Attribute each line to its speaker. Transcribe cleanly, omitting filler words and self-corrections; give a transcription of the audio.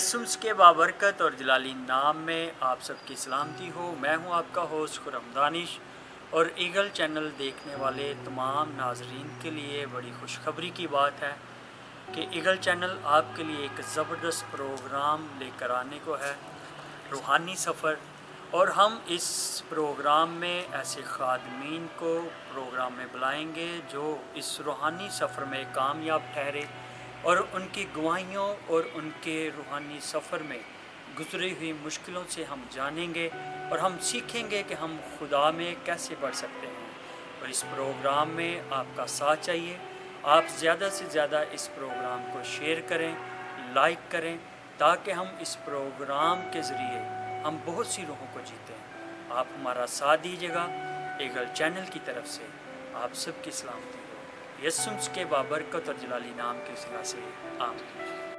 Speaker 1: यसुम्स के बाबरकत और जलाली नाम में आप सबकी सलामती हो। मैं हूं आपका होस्ट खुरम दानिश और ईगल चैनल देखने वाले तमाम नाजरीन के लिए बड़ी खुशखबरी की बात है कि ईगल चैनल आपके लिए एक ज़बरदस्त प्रोग्राम लेकर आने को है, रूहानी सफ़र। और हम इस प्रोग्राम में ऐसे खादमीन को प्रोग्राम में बुलाएंगे जो इस रूहानी सफ़र में कामयाब ठहरे और उनकी गवाहियों और उनके रूहानी सफ़र में गुज़री हुई मुश्किलों से हम जानेंगे और हम सीखेंगे कि हम खुदा में कैसे बढ़ सकते हैं। और इस प्रोग्राम में आपका साथ चाहिए। आप ज़्यादा से ज़्यादा इस प्रोग्राम को शेयर करें, लाइक करें, ताकि हम इस प्रोग्राम के ज़रिए हम बहुत सी रूहों को जीतें। आप हमारा साथ दीजिएगा। ईगल चैनल की तरफ से आप सबकी सलामती हो। यसुम्स के बाबरकत और जलाली नाम के सिला से आमीन।